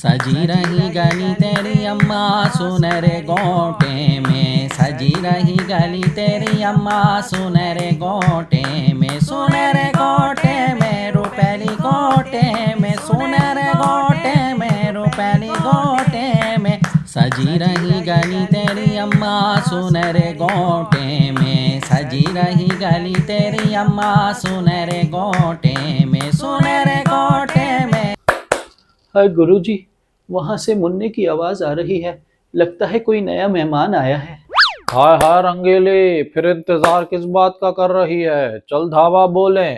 सजी रही गली तेरी अम्मा सुनहरे गोटे में, सजी रही गली तेरी अम्मा सुनहरे गोटे में, सुनहरे गोटे में रुपैली गोटे में, सुनहरे गोटे में रुपैली गोटे में, सजी रही गली तेरी अम्मा सुनहरे गोटे में, सजी रही गली तेरी अम्मा सुनहरे गोटे में, सुनहरे गोटे में। हाय गुरुजी, वहाँ से मुन्ने की आवाज आ रही है। लगता है कोई नया मेहमान आया है। हाय हाय रंगीली, फिर इंतजार किस बात का कर रही है? चल धावा बोले।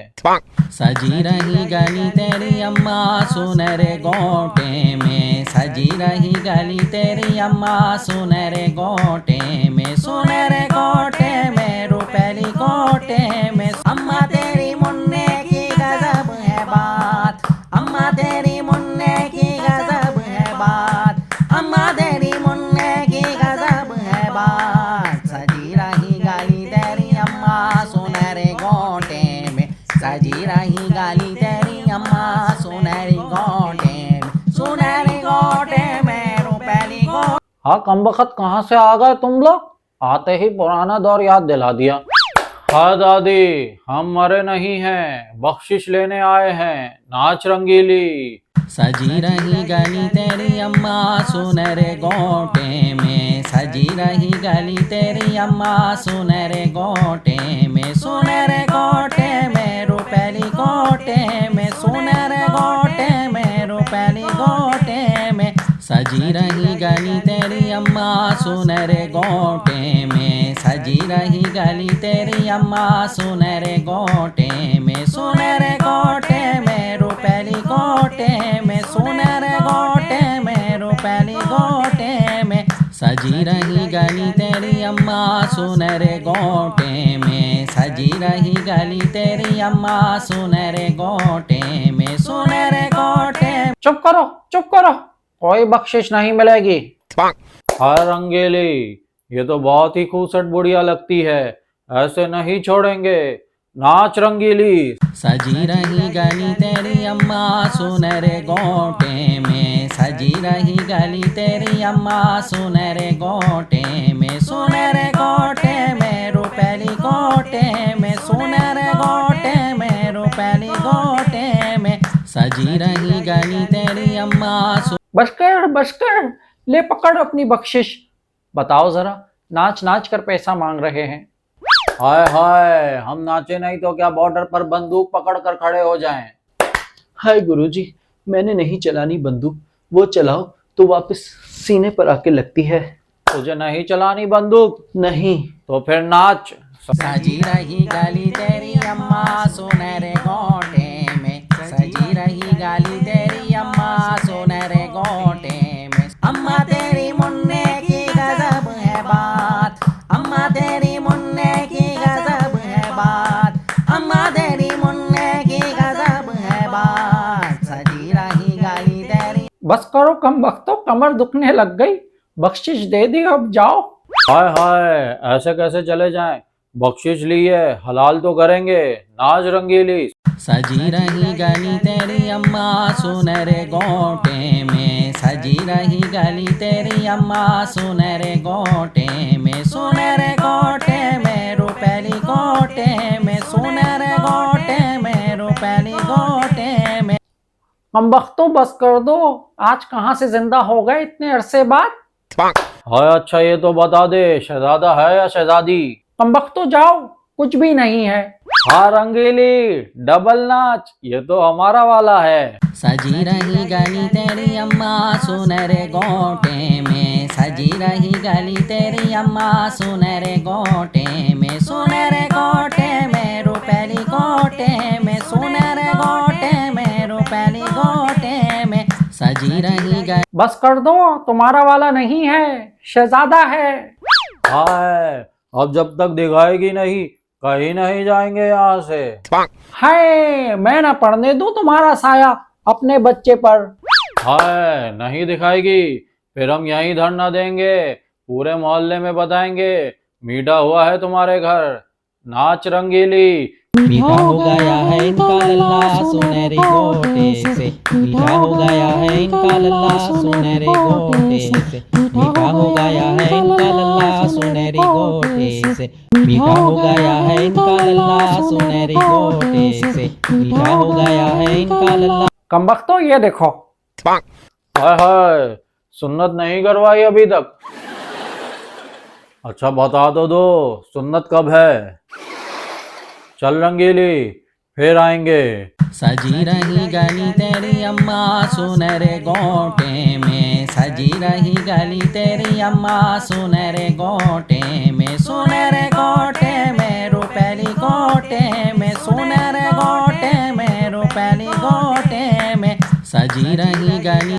सजी रही गली तेरी अम्मा सुनहरे गोटे में, सजी रही गली तेरी अम्मा सुनहरे गोटे में, सुनहरे गोटे में रुपैली गोटे में, अम्मा तेरी मुन्ने की गजब है बात, अम्मा तेरी मुन्ने की गजब है बात, अम्मा तेरी मुन्ने की गजब है बात, सजी रही गली तेरी अम्मा सुनहरे गोटे में, सजी रही गली तेरी अम्मा सुनहरी गोटे में, सुनहरी गोटे में रुपैली गोटे। हाँ कमबख्त, कहाँ से आ गए तुम लोग? आते ही पुराना दौर याद दिला दिया। हाँ दादी, हम मरे नहीं हैं, बख्शिश लेने आए हैं। नाच रंगीली। सजी रही गली तेरी अम्मा सुनहरे गोटे में, सजी रही गली तेरी अम्मा सुनहरे गोटे में, सुनहरे गोटे में रुपैली गोटे में, सुनहरे गोटे में रुपैली गोटे में, सजी रही गली तेरी अम्मा सुनहरे गोटे में, सजी रही गली तेरी अम्मा सुनहरे गोटे में, सुनहरे गोटे में रुपैली गोटे में, सुनहरे गोटे में रुपैली गोटे में, सजी रही गली तेरी अम्मा सुनहरे गोटे में, सजी रही गली तेरी अम्मा सुनहरे गोटे में, सुनहरे गोटे। चुप करो, चुप करो, कोई बख्शिश नहीं मिलेगी। हाय रंगीली, ये तो बहुत ही खूबसूरत बुढ़िया लगती है, ऐसे नहीं छोड़ेंगे। नाच रंगीली। सजी रही गली तेरी अम्मा सुनहरे गोटे में, सजी रही गली तेरी अम्मा सुनहरे गोटे में, सुनहरे गोटे में रुपैली गोटे में, सुनहरे गोटे में रुपैली गोटे में, सजी रही गली तेरी अम्मा। बस कर, ले पकड़ अपनी बख्शिश। बताओ जरा, नाच नाच कर पैसा मांग रहे हैं। हाय हाय, हम नाचे नहीं तो क्या बॉर्डर पर बंदूक पकड़ कर खड़े हो जाएं? हाय गुरुजी, मैंने नहीं चलानी बंदूक, वो चलाओ तो वापस सीने पर आके लगती है। तुझे नहीं चलानी बंदूक? नहीं। तो फिर नाच। सजी रही गली तेरी अम्मा सुनहरे गोटे में, सजी रही गली तेरी अम्मा सुनहरे गोटे में, अम्मा तेरी मुन्ने की गजब है बात, अम्मा तेरी मुन्ने की गजब है बात, अम्मा तेरी मुन्ने की गजब है बात, सजी रही गली तेरी। बस करो कम बख्तो, कमर दुखने लग गई। बख्शिश दे दी, अब जाओ। हाय हाय, ऐसे कैसे चले जाएं? बख्शिश ली है, हलाल तो करेंगे। नाच रंगीली। सजी रही गली तेरी अम्मा सुनहरे गोटे में, सजी रही गली तेरी अम्मा सुनहरे गोटे में, सुनहरे गोटे में रुपैली गोटे में, सुनहरे गोटे में रुपैली गोटे में। हम बख्तो बस कर दो, आज कहाँ से जिंदा हो गए इतने अरसे बाद? हाय अच्छा ये तो बता दे, शहजादा है या शहजादी? हम बख्तो जाओ, कुछ भी नहीं है। हाँ रंगीली, डबल नाच, ये तो हमारा वाला है। सजी रही गली तेरी अम्मा सुनहरे गोटे में, सजी रही गली तेरी अम्मा सुनहरे गोटे में, सुनहरे गोटे में रुपैली गोटे में, सुनहरे गोटे में रुपैली गोटे में, सजी रही गली। बस कर दो, तुम्हारा वाला नहीं है, शहजादा है। हाय, अब जब तक दिखाएगी नहीं, कहीं नहीं जाएंगे यहाँ से। हाय, मैं ना पढ़ने दूं तुम्हारा साया अपने बच्चे पर। हाय, नहीं दिखाएगी, फिर हम यहीं धरना देंगे, पूरे मोहल्ले में बताएंगे मीठा हुआ है तुम्हारे घर। नाच रंगीली। मीठा हो गया है इनका लल्ला सुनहरे गोटे से, मीठा हो गया है इनका लल्ला सुनहरे गोटे से, मीठा हो गया है इनका लल्ला सुनहरे गोटे से, मीठा हो गया है इनका लल्ला सुनहरे गोटे से, मीठा हो गया है इनका लल्ला। कमबख्तो ये देखो, हाय हाय सुन्नत नहीं करवाई अभी तक। अच्छा बता तो दो सुन्नत कब है? चल रंगीली फिर आएंगे। सजी रही गली तेरी अम्मा सुनहरे गोटे में, सजी रही गली तेरी अम्मा सुनहरे गोटे में, सुनहरे गोटे में रुपैली गोटे में, सुनहरे गोटे में रुपैली गोटे में, सजी रही गली